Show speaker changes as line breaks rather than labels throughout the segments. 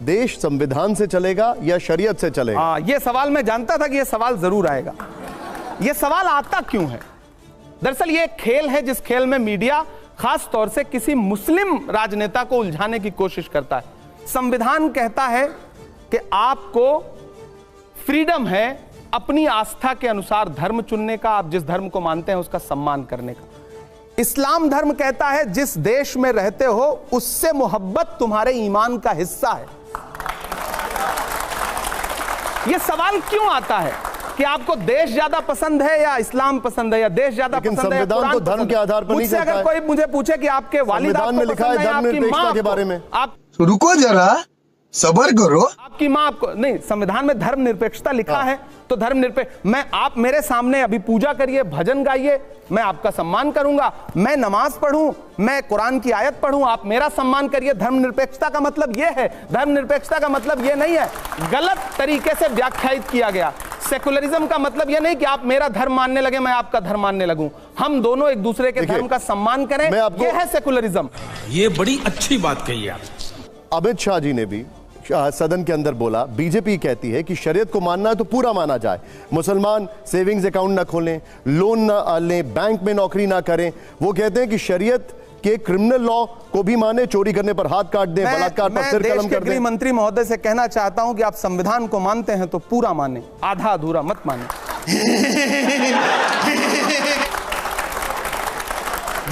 देश संविधान से चलेगा या शरीयत से चलेगा?
हाँ, ये सवाल मैं जानता था कि ये सवाल जरूर आएगा। ये सवाल आता क्यों है? दरअसल ये एक खेल है जिस खेल में मीडिया खास तौर से किसी मुस्लिम राजनेता को उलझाने की कोशिश करता है। संविधान कहता है कि आपको फ्रीडम है अपनी आस्था के अनुसार धर्म चुनने का, आप जिस धर्म को मानते हैं उसका सम्मान करने का। इस्लाम धर्म कहता है जिस देश में रहते हो उससे मोहब्बत तुम्हारे ईमान का हिस्सा है। यह सवाल क्यों आता है कि आपको देश ज्यादा पसंद है या इस्लाम पसंद है, या देश ज्यादा पसंद है?
संविधान तो धर्म के आधार पर नहीं कहता है।
अगर कोई मुझे पूछे कि आपके वालिद
में लिखा है धर्मनिरपेक्षता के बारे में,
आप
रुको जरा, सबर करो।
आपकी मां आपको नहीं, संविधान में धर्मनिरपेक्षता लिखा है तो धर्मनिरपेक्ष मैं, आप मेरे सामने अभी पूजा करिए, भजन गाइए, मैं आपका सम्मान करूंगा। मैं नमाज पढ़ूं, मैं कुरान की आयत पढ़ूं, आप मेरा सम्मान करिए। धर्मनिरपेक्षता का मतलब यह है, धर्मनिरपेक्षता का मतलब यह नहीं है, गलत तरीके से व्याख्यायित किया गया। सेकुलरिज्म का मतलब यह नहीं कि आप मेरा धर्म मानने लगे, मैं आपका धर्म मानने लगूं। हम दोनों एक दूसरे के धर्म का सम्मान करें, यह है सेकुलरिज्म।
ये बड़ी अच्छी बात कही आप।
अमित शाह जी ने भी सदन के अंदर बोला, बीजेपी कहती है कि शरीयत को मानना है तो पूरा माना जाए, मुसलमान सेविंग्स अकाउंट ना खोलें, लोन ना लें, बैंक में नौकरी ना करें। वो कहते हैं कि शरीयत के क्रिमिनल लॉ को भी माने, चोरी करने पर हाथ काट दें, बलात्कार पर सिर कलम कर दें।
गृह मंत्री महोदय से कहना चाहता हूं कि आप संविधान को मानते हैं तो पूरा माने, आधा अधूरा मत माने।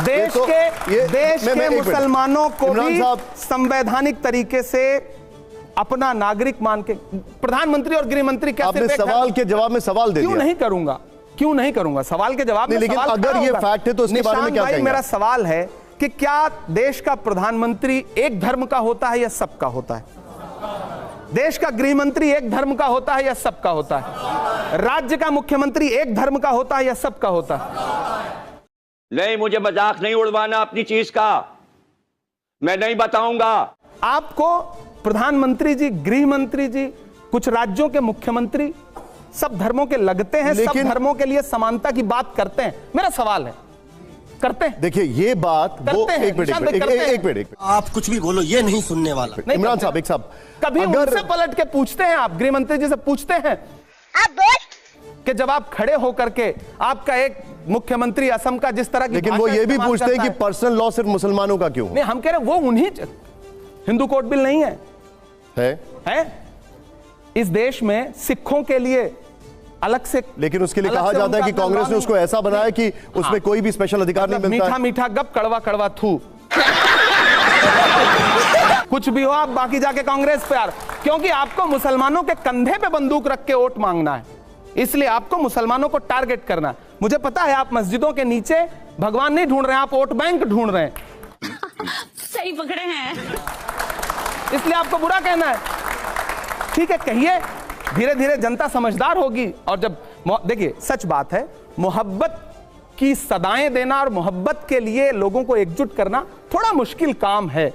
देश के मुसलमानों को भी संवैधानिक तरीके से अपना नागरिक मान के, प्रधानमंत्री और गृह मंत्री क्या
आपने सवाल के जवाब में सवाल दे दिया।
क्यों नहीं करूंगा सवाल के जवाब में?
लेकिन अगर ये फैक्ट है तो उसके बारे में क्या कहेंगे?
मेरा सवाल है कि क्या देश का प्रधानमंत्री एक धर्म का होता है या सबका होता है? देश का गृह मंत्री एक धर्म का होता है या सबका होता है? राज्य का मुख्यमंत्री एक धर्म का होता है या सबका होता है?
नहीं, मुझे मजाक नहीं उड़वाना अपनी चीज का, मैं नहीं बताऊंगा
आपको। प्रधानमंत्री जी, गृह मंत्री जी, कुछ राज्यों के मुख्यमंत्री सब धर्मों के लगते हैं, सब धर्मों के लिए समानता की बात करते हैं। मेरा सवाल है, करते हैं?
देखिए ये बात वो एक मिनट
आप कुछ भी बोलो, ये नहीं सुनने वाला।
इमरान साहब, एक साहब,
कभी उनसे पलट के पूछते हैं आप, गृह मंत्री जी से पूछते हैं कि जब आप खड़े होकर के आपका एक मुख्यमंत्री असम का जिस तरह की,
लेकिन वो ये भी पूछते हैं कि पर्सनल लॉ सिर्फ मुसलमानों का क्यों?
नहीं, हम कह रहे हैं वो उन्हीं, हिंदू कोड बिल नहीं है? इस देश में सिखों के लिए अलग से, लेकिन
उसके लिए कहा जाता है कि कांग्रेस ने उसको ऐसा बनाया कि उसमें कोई भी स्पेशल अधिकार नहीं मिलता।
मीठा मीठा गप, कड़वा कड़वा थू। कुछ भी हो आप बाकी जाके कांग्रेस पे यार, क्योंकि आपको मुसलमानों के कंधे पे बंदूक रख के वोट मांगना है, इसलिए आपको मुसलमानों को टारगेट करना है। मुझे पता है आप मस्जिदों के नीचे भगवान नहीं ढूंढ रहे हैं, आप वोट बैंक ढूंढ रहे हैं।
सही पकड़े हैं,
इसलिए आपको बुरा कहना है। ठीक है, कहिए, धीरे धीरे जनता समझदार होगी। और जब देखिए, सच बात है, मोहब्बत की सदाएं देना और मोहब्बत के लिए लोगों को एकजुट करना थोड़ा मुश्किल काम है।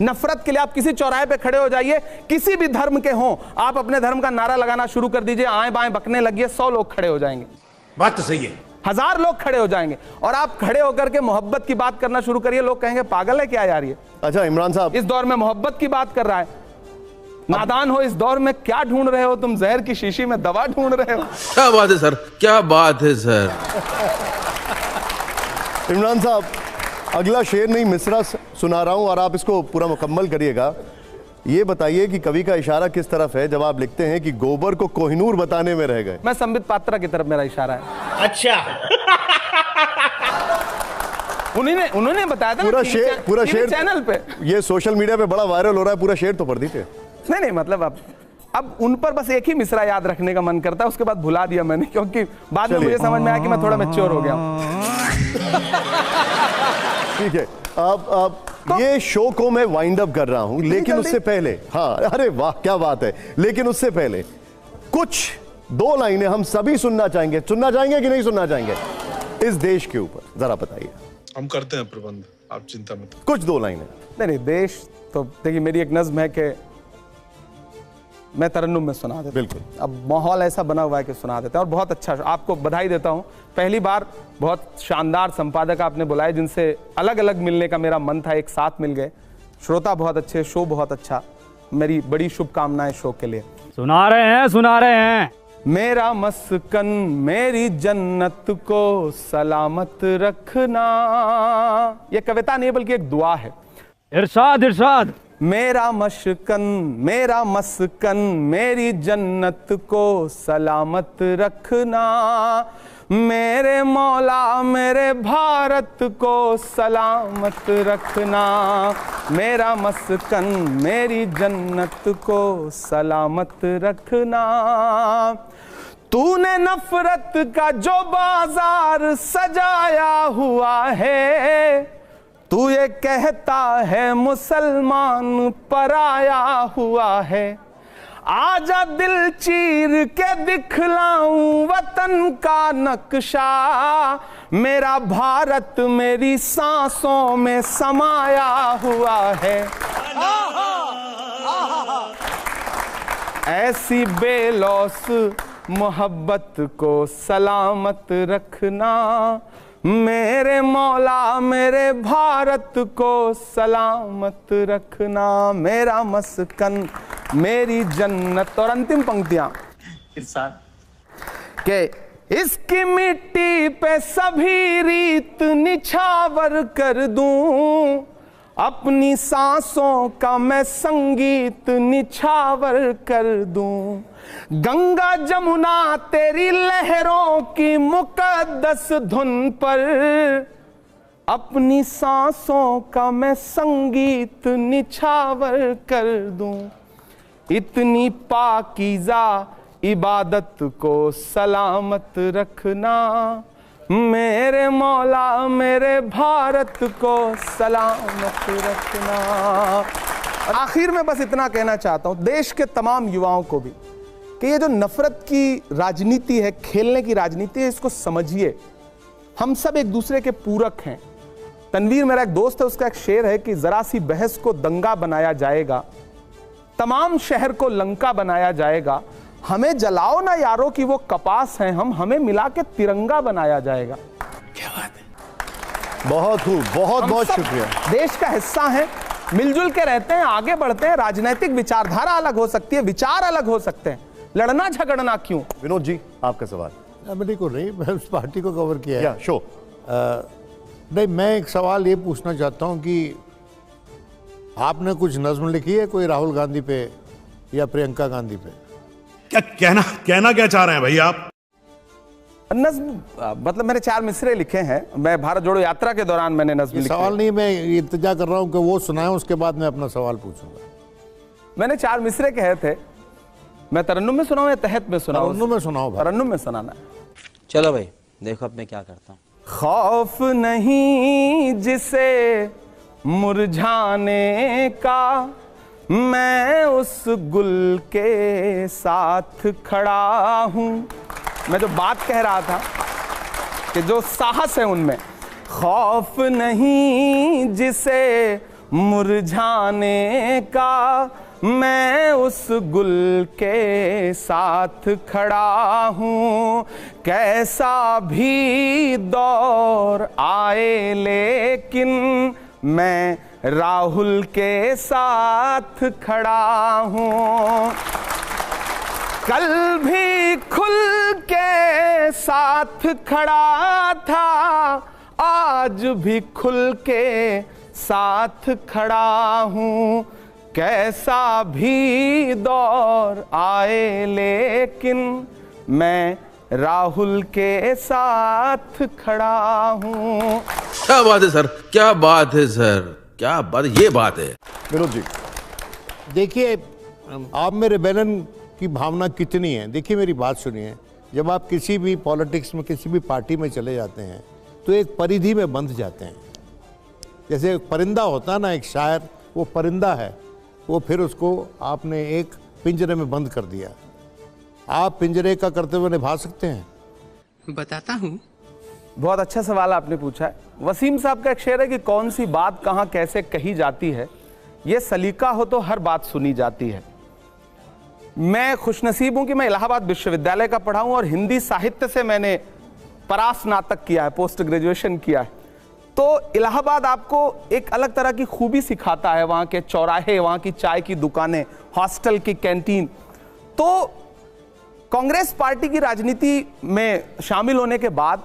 नफरत के लिए आप किसी चौराहे पे खड़े हो जाइए, किसी भी धर्म के हों, आप अपने धर्म का नारा लगाना शुरू कर दीजिए, आएं बाएं बकने लगिए, 100 लोग खड़े हो जाएंगे।
बात तो सही है,
1000 लोग खड़े हो जाएंगे। और आप खड़े होकर के मोहब्बत की बात करना शुरू करिए, लोग कहेंगे पागल है क्या यार ये।
अच्छा इमरान साहब,
इस दौर में मोहब्बत की बात कर रहा है, नादान हो, इस दौर में क्या ढूंढ रहे हो तुम? जहर की शीशी में दवा ढूंढ रहे हो।
क्या बात है सर, क्या बात है सर।
इमरान साहब, अगला शेर नहीं मिसरा सुना रहा हूं और आप इसको पूरा मुकम्मल करिएगा। ये बताइए कि कवि का इशारा किस तरफ है जब आप लिखते हैं कि गोबर को कोहिनूर बताने में रह गए?
मैं संबित पात्रा की तरफ मेरा इशारा है।
अच्छा।
उन्होंने बताया था
पूरा शेर
चैनल पे,
ये सोशल मीडिया पे बड़ा वायरल हो रहा है, पूरा शेर तो पढ़ दीजिए।
नहीं मतलब अब उन पर बस एक ही मिसरा याद रखने का मन करता है, उसके बाद भुला दिया मैंने, क्योंकि बाद में मुझे समझ में आया कि मैं थोड़ा मैच्योर हो गया।
ठीक है, अब ये शो को मैं वाइंड अप कर रहा हूं, लेकिन उससे पहले, हाँ अरे वाह क्या बात है, लेकिन उससे पहले कुछ 2 लाइनें हम सभी सुनना चाहेंगे कि नहीं सुनना चाहेंगे इस देश के ऊपर, जरा बताइए।
हम करते हैं प्रबंध, आप चिंता मत।
कुछ 2 लाइनें।
नहीं, देश तो देखिए, मेरी एक नज्म है कि मैं तरन्नुम में सुना देता।
बिल्कुल,
अब माहौल ऐसा बना हुआ है कि सुना देते हैं, और बहुत अच्छा, आपको बधाई देता हूं। पहली बार बहुत शानदार संपादक आपने बुलाए जिनसे अलग अलग मिलने का मेरा मन था, एक साथ मिल गए। श्रोता बहुत अच्छे, शो बहुत अच्छा, मेरी बड़ी शुभकामनाएं शो के लिए।
सुना रहे हैं।
मेरा मस्कन मेरी जन्नत को सलामत रखना, यह कविता नहीं बल्कि एक दुआ है।
इरशाद।
मेरा मस्कन मेरी जन्नत को सलामत रखना, मेरे मौला मेरे भारत को सलामत रखना, मेरा मस्कन मेरी जन्नत को सलामत रखना। तूने नफरत का जो बाजार सजाया हुआ है, तू ये कहता है मुसलमान पराया हुआ है। आजा दिल चीर के दिखलाऊं वतन का नक्शा, मेरा भारत मेरी सांसों में समाया हुआ है। ऐसी बेलौस मोहब्बत को सलामत रखना, मेरे मौला मेरे भारत को सलामत रखना, मेरा मस्कन मेरी जन्नत। और अंतिम पंक्तियां के इसकी मिट्टी पे सभी रीत निछावर कर दूं, अपनी सांसों का मैं संगीत निछावर कर दूं। गंगा जमुना तेरी लहरों की मुकद्दस धुन पर, अपनी सांसों का मैं संगीत निछावर कर दूं। इतनी पाकीज़ा इबादत को सलामत रखना, मेरे मौला मेरे भारत को सलामत रखना। आखिर में बस इतना कहना चाहता हूं देश के तमाम युवाओं को भी कि ये जो नफरत की राजनीति है, खेलने की राजनीति है, इसको समझिए। हम सब एक दूसरे के पूरक हैं। तनवीर मेरा एक दोस्त है, उसका एक शेर है कि जरा सी बहस को दंगा बनाया जाएगा, तमाम शहर को लंका बनाया जाएगा। हमें जलाओ ना यारों की वो कपास हैं हम, हमें मिला के तिरंगा बनाया जाएगा।
क्या बात है, बहुत खूब, बहुत बहुत शुक्रिया।
देश का हिस्सा है, मिलजुल के रहते हैं, आगे बढ़ते हैं। राजनीतिक विचारधारा अलग हो सकती है, विचार अलग हो सकते हैं, लड़ना झगड़ना क्यों।
विनोद जी आपका सवाल।
मेरे को नहीं, मैं उस पार्टी को कवर किया है।
शो
नहीं, मैं एक सवाल ये पूछना चाहता हूँ कि आपने कुछ नज्म लिखी है कोई राहुल गांधी पे या प्रियंका गांधी पे?
क्या कहना क्या चाह रहे हैं भाई आप?
नज्म मतलब मैंने 4 मिसरे लिखे हैं, मैं भारत जोड़ो यात्रा के दौरान मैंने नज्म लिखे।
सवाल नहीं, मैं इंतजार कर रहा हूँ कि वो सुनाएं, उसके बाद मैं अपना सवाल पूछूंगा।
मैंने 4 मिसरे कहे थे। मैं तरन्नुम में सुनाऊं या तहत में सुनाऊं?
तरन्नुम में सुनाओ।
तरन्नुम में सुनाना है।
चलो भाई देखो अब मैं क्या करता हूँ।
खौफ नहीं जिसे मुरझाने का, मैं उस गुल के साथ खड़ा हूं। मैं जो बात कह रहा था कि जो साहस है उनमें, खौफ नहीं जिसे मुरझाने का, मैं उस गुल के साथ खड़ा हूँ। कैसा भी दौर आए लेकिन मैं राहुल के साथ खड़ा हूँ। कल भी खुल के साथ खड़ा था, आज भी खुल के साथ खड़ा हूँ। कैसा भी दौर आए लेकिन मैं राहुल के साथ खड़ा हूँ।
क्या बात है सर, क्या बात है सर, क्या बात, ये बात है।
विनोद जी
देखिए, आप में रेबेलियन की भावना कितनी है। देखिए मेरी बात सुनिए, जब आप किसी भी पॉलिटिक्स में किसी भी पार्टी में चले जाते हैं तो एक परिधि में बंध जाते हैं। जैसे एक परिंदा होता है ना, एक शायर, वो परिंदा है, वो फिर उसको आपने एक पिंजरे में बंद कर दिया। आप पिंजरे का कर्तव्य निभा सकते हैं?
बताता हूँ।
बहुत अच्छा सवाल आपने पूछा है। वसीम साहब का एक शेर है कि कौन सी बात कहाँ कैसे कही जाती है, ये सलीका हो तो हर बात सुनी जाती है। मैं खुशनसीब हूं कि मैं इलाहाबाद विश्वविद्यालय का पढ़ा हूं और हिंदी साहित्य से मैंने परास्नातक किया है, पोस्ट ग्रेजुएशन किया है। तो इलाहाबाद आपको एक अलग तरह की खूबी सिखाता है, वहां के चौराहे, वहां की चाय की दुकानें, हॉस्टल की कैंटीन। तो कांग्रेस पार्टी की राजनीति में शामिल होने के बाद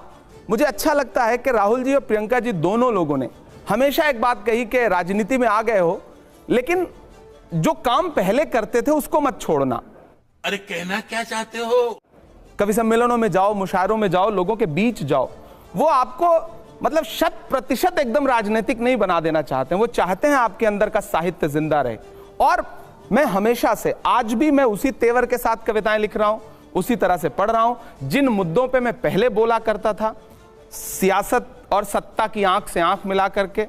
मुझे अच्छा लगता है कि राहुल जी और प्रियंका जी दोनों लोगों ने हमेशा एक बात कही कि राजनीति में आ गए हो लेकिन जो काम पहले करते थे उसको मत छोड़ना।
अरे कहना क्या चाहते हो?
कवि सम्मेलनों में जाओ, मुशायरों में जाओ, लोगों के बीच जाओ, वो आपको मतलब 100% एकदम राजनीतिक नहीं बना देना चाहते हैं। वो चाहते हैं आपके अंदर का साहित्य जिंदा रहे। और मैं हमेशा से, आज भी मैं उसी तेवर के साथ कविताएं लिख रहा हूं, उसी तरह से पढ़ रहा हूं। जिन मुद्दों पे मैं पहले बोला करता था, सियासत और सत्ता की आंख से आंख मिला करके,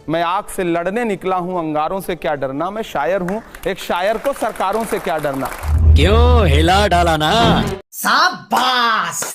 मैं आग से लड़ने निकला हूं, अंगारों से क्या डरना। मैं शायर हूं, एक शायर को सरकारों से क्या डरना।
क्यों हिला डाला ना?
शाबाश।